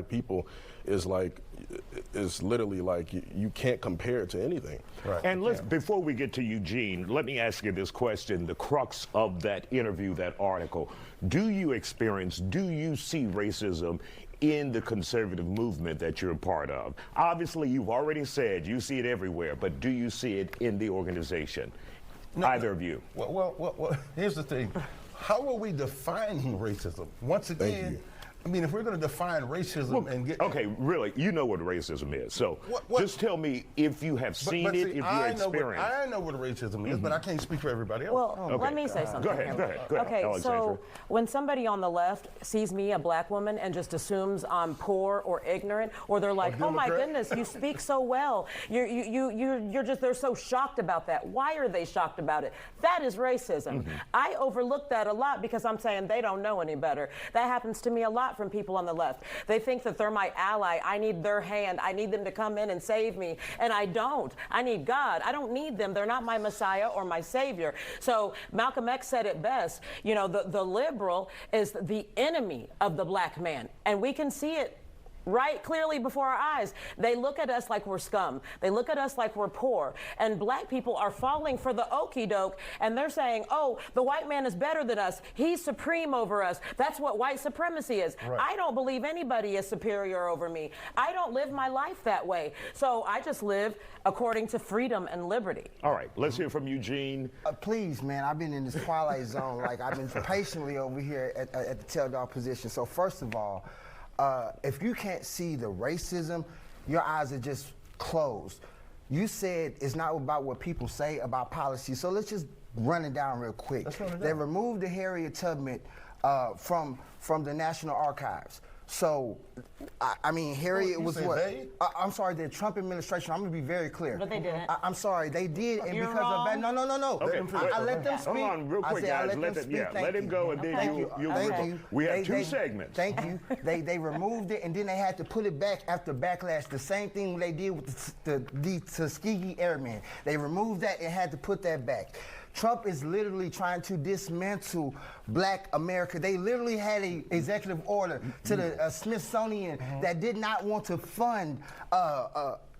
people is literally like you can't compare it to anything. Right. And before we get to Eugene, let me ask you this question, the crux of that interview, that article. Do you see racism in the conservative movement that you're a part of? Obviously, you've already said you see it everywhere, but do you see it in the organization? Either of you? Well, here's the thing. How are we defining racism? Once again, I mean, if we're going to define racism and get... Okay, really, you know what racism is. So just tell me if you have seen it, if you experienced. I know what racism is, but I can't speak for everybody else. Well, let me say something. Go ahead. Okay, Alexandra. so when somebody on the left sees me, a black woman, and just assumes I'm poor or ignorant, or they're like, oh my goodness, you speak so well. They're so shocked about that. Why are they shocked about it? That is racism. I overlook that a lot because I'm saying they don't know any better. That happens to me a lot from people on the left. They think that they're my ally. I need their hand. I need them to come in and save me. And I don't. I need God. I don't need them. They're not my Messiah or my Savior. So Malcolm X said it best. You know, the liberal is the enemy of the black man. And we can see it right clearly before our eyes. They look at us like we're scum. They look at us like we're poor. And black people are falling for the okie doke, and they're saying, oh, the white man is better than us. He's supreme over us. That's what white supremacy is. Right. I don't believe anybody is superior over me. I don't live my life that way. So I just live according to freedom and liberty. All right, let's hear from Eugene. Please, man, I've been in this twilight zone. Like, I've been patiently over here at the tail dog position. So first of all, if you can't see the racism, your eyes are just closed. You said it's not about what people say about policy, so let's just run it down real quick. They removed the Harriet Tubman from the National Archives. So, I mean, Harriet was what? I'm sorry, the Trump administration, I'm going to be very clear. But they didn't. I'm sorry, they did, and You're because wrong. of that, no. Okay, I let them speak. Hold on, real quick, guys. Let him go, and then you. We have two segments. Thank you. They removed it, and then they had to put it back after backlash. The same thing they did with the Tuskegee Airmen. They removed that and had to put that back. Trump is literally trying to dismantle black America. They literally had an executive order to the Smithsonian that did not want to fund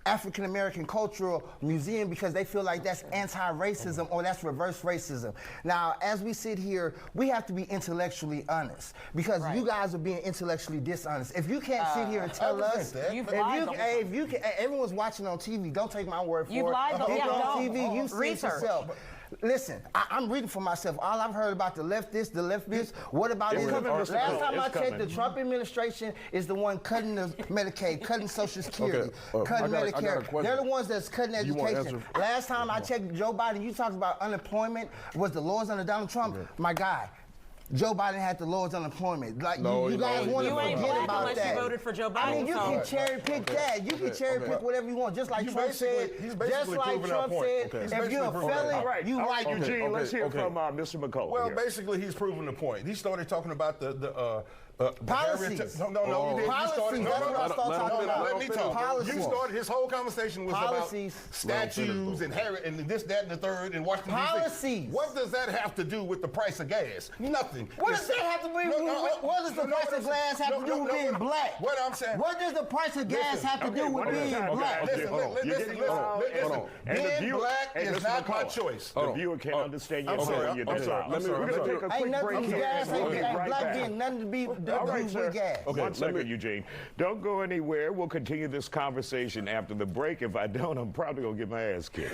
African American Cultural Museum because they feel like that's anti-racism or that's reverse racism. Now, as we sit here, we have to be intellectually honest because you guys are being intellectually dishonest. If you can't sit here and tell us, everyone's watching on TV. Don't take my word for it. You've lied on TV. You see it yourself. Listen, I'm reading for myself. All I've heard about the left this, the left this. What about this? Last time I checked, the Trump administration is the one cutting the Medicaid, cutting Social Security, cutting Medicare. They're the ones that's cutting education. Last time I checked, Joe Biden, you talked about unemployment was the lowest under Donald Trump. My guy. Joe Biden had the lowest unemployment. Like you guys want to forget about that. You voted for Joe Biden. I mean, you can cherry pick that. You can cherry pick whatever you want. Just like Trump said. Just like Trump said. If you're a felon, you like Eugene. Let's hear from Mr. McCullough. Well, basically, he's proving the point. He started talking about the policies. No, you didn't. Policies. That's what I started talking about. Let me talk. Policies. You started, his whole conversation was policies. About statues and Harriet and this, that, and the third and Washington, D.C. Policies. What does that have to do with the price of gas? Nothing. What does that have to do with, what does the price of gas have to do with being black? What I'm saying. What does the price of gas have to do with being black? Listen. Being black is not my choice. The viewer can't understand your sorry. I'm sorry. We're going to take a quick break here. Black ain't nothing to be with gas. Okay, 1 second, Eugene. Don't go anywhere. We'll continue this conversation after the break. If I don't, I'm probably going to get my ass kicked.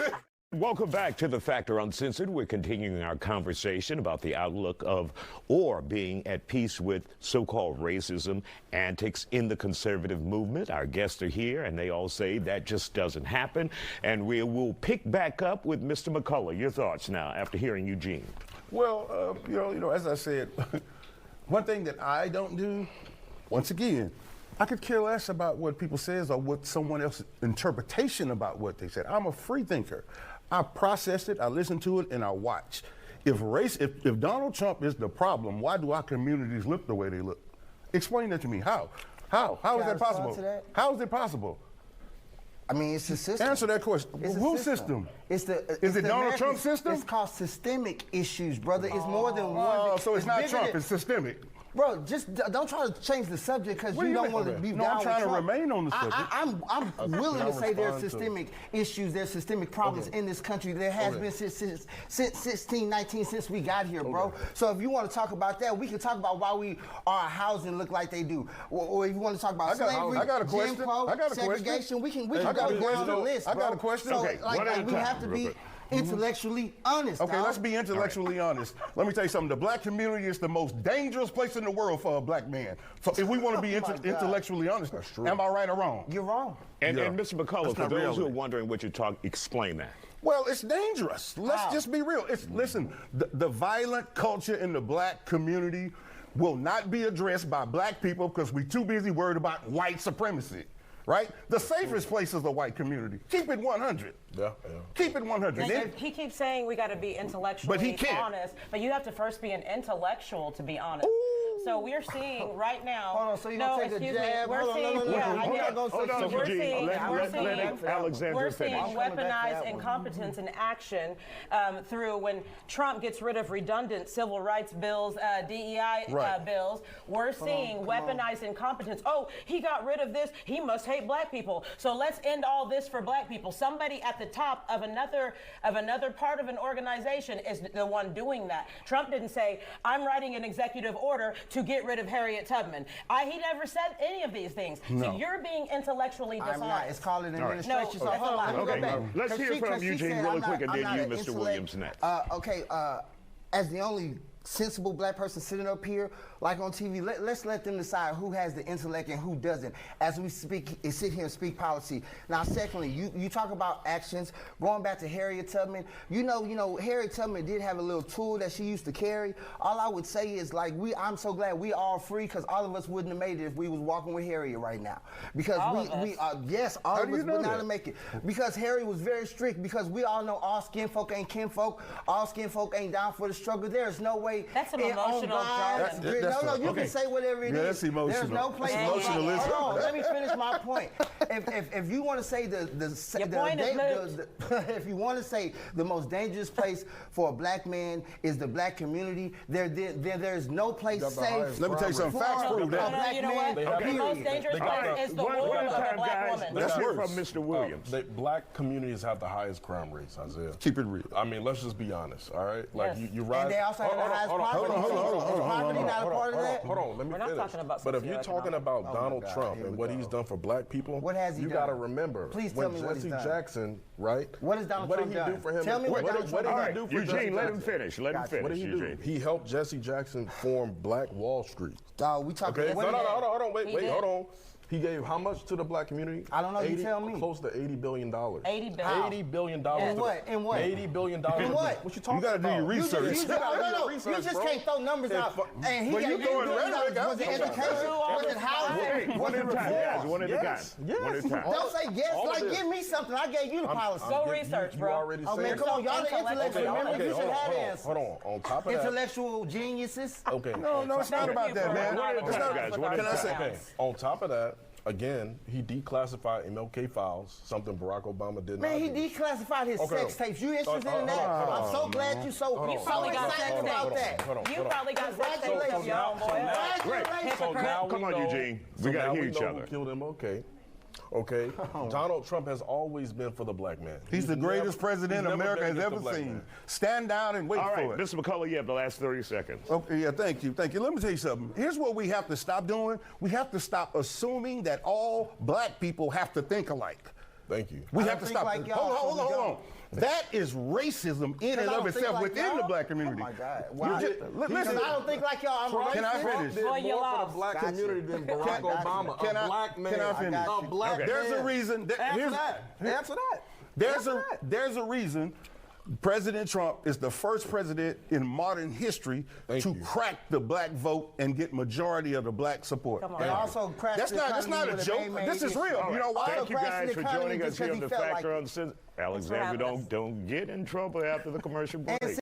Welcome back to The Factor Uncensored. We're continuing our conversation about the outlook of or being at peace with so-called racism antics in the conservative movement. Our guests are here, and they all say that just doesn't happen. And we will pick back up with Mr. McCullough. Your thoughts now after hearing Eugene. Well, as I said, one thing that I don't do, once again, I could care less about what people says or what someone else's interpretation about what they said. I'm a free thinker. I process it, I listen to it, and I watch. If Donald Trump is the problem, why do our communities look the way they look? Explain that to me. How? How is that possible? How is it possible? I mean, it's a system. Answer that question. Whose system? Is it Donald Trump's system? It's called systemic issues, brother. It's more than one. So it's not Trump. It's systemic. Bro, just don't try to change the subject because you don't want to be No, down I'm trying with to Trump. remain on the subject. I'm willing Can I to say there's respond to- systemic issues, there's systemic problems in this country. There has been since 1619, since we got here, bro. So if you want to talk about that, we can talk about why our housing look like they do. Or if you want to talk about slavery, I got a Jim question. Crow, I got a question. segregation, we can I got go a down question. the list, I bro. got a question. So, Okay, like, one at a we time, have to real be quick. intellectually honest, Okay, dog. let's be intellectually honest. Let me tell you something. The black community is the most dangerous place in the world for a black man. So if we want to be Oh, my God. intellectually honest, am I right or wrong? You're wrong. And Yeah. Mr. McCullough, That's for not those who reality. are wondering what you're talking, explain that. Well, it's dangerous. Let's How? just be real. Listen, the violent culture in the black community will not be addressed by black people because we're too busy worried about white supremacy. Right? The safest place is the white community. Keep it 100. Yeah. Keep it 100. Then- He keeps saying we got to be intellectually But he can't. honest, but you have to first be an intellectual to be honest. So we're seeing right now. Hold on, so you no, gonna take a excuse jab? me. We're Hold on, seeing. no, Yeah, I'm I not did. gonna say Hold on, so. We're Eugene. seeing. Let We're seeing. Alexandra We're finish. seeing back to weaponized that one. incompetence in action through when Trump gets rid of redundant civil rights bills, DEI Right. bills. We're seeing weaponized incompetence. Oh, he got rid of this. He must hate black people. So let's end all this for black people. Somebody at the top of another part of an organization is the one doing that. Trump didn't say, "I'm writing an executive order to get rid of Harriet Tubman." He never said any of these things. No. So you're being intellectually I'm dishonest. not. It's called an administration. No, So that's hold a on, lie. let me Okay, go back. let's 'Cause hear she- from 'cause she Eugene said, really I'm quick, and not- then I'm you, not an Mr. Williams, intellect- next. Okay, as the only sensible black person sitting up here, like on TV, let's let them decide who has the intellect and who doesn't as we sit here and speak policy. Now, secondly, you talk about actions, going back to Harriet Tubman. You know, Harriet Tubman did have a little tool that she used to carry. All I would say is, like, I'm so glad we all free because all of us wouldn't have made it if we was walking with Harriet right now. Because All of us? yes, all How of do us you know would not that? have make it. Because Harriet was very strict, because we all know all skin folk ain't kin folk, all skin folk ain't down for the struggle. There's no way. That's some on emotional God, jargon. That's you okay. can say whatever it is. Yeah, that's emotional. There's no place. That's emotionalism. Hold on, let me finish my point. If you want to say if you want to say the most dangerous place for a black man is the black community, there's no place Got the safe. highest Let me tell you something. for Facts a prove that. black You know man, what? The period. most dangerous part is the One war at of a a time, black guys. woman. Let's hear worse. from Mr. Williams. Black communities have the highest crime rates, Isaiah. Keep it real. I mean, let's just be honest, all right? Like, Yes. you ride. And they also have the highest poverty. hold on, Is poverty not a part of that? Hold on, let me We're not finish. talking about But if you're talking socioeconomic. about Donald God, Trump here and we what go. he's done for black people, What has he you done? got to remember Please when tell me what he's Jesse done. Jackson, right? What has Donald what Trump did he do done? for him? Tell me what Donald did Trump he All done. right, do for Eugene, Jesse let him Jackson? finish. Let him Gotcha. What finish, did he do? Eugene. He helped Jesse Jackson form Black Wall Street. Dog, we talking. Okay, what no, did- hold on, wait, He wait, did. hold on. He gave how much to the black community? I don't know, you tell me. Close to $80 billion. $80 billion. $80 billion. In what? In what? $80 billion. In what? What you talking You gotta do about? your research. You just can't throw numbers out. And he But gave you throwing $80 billion. rhetoric out. Was it education? Was it housing? Hey, Was one it at a time, guys. reform? One at a time. Yes, One at a time. Don't say yes. all of Like, this. give me something. I gave you the policy. Go research, you bro. already Oh, man, said come on. Y'all the Intellectual. intellectual. Okay, Remember, you should have answers. hold on. On top of that. Intellectual geniuses. Okay. No, it's not about that, man. One at a It's time, not- guys. One at a Can I say? time. Okay. On top of that, again, he declassified MLK files, something Barack Obama did Man, not he do. declassified his Okay. sex tapes. You interested Hold in on, that? hold on, I'm so glad you so probably got excited sex about tapes. that. You probably got sex tapes of Congratulations. your own boy. Congratulations. So now Come we on, know, Eugene. We so gotta now hear we each know other. Who killed MLK? Okay. Donald Trump has always been for the black man. He's the greatest president he's never America been has against ever the black seen. man. Stand down and wait All right, for it. Mr. McCullough, you have the last 30 seconds. Okay, yeah, thank you. Let me tell you something. Here's what we have to stop doing. We have to stop assuming that all black people have to think alike. Thank you. We I have don't to think stop. like y'all, Hold so we on. don't. That is racism in and I of don't think itself like within the y'all? black community. Oh my God. You Why? just- Because listen. I don't think like y'all. I'm racist. Can I finish? Did Boy, more you for the lost. black Gotcha. community than Barack Gotcha. Obama. Can I- a black man. can I finish? got A you. black man. There's a reason. Answer that. Answer that. There's a reason President Trump is the first president in modern history Thank to you. crack the black vote and get majority of the black support. Come on. And also crash That's the not economy a with joke. a man-made This is issue. real. You know why? Thank you crash guys the for economy joining us just here on because the he felt Factor like on Sin. for Alexandra, having us. don't get in trouble after the commercial break.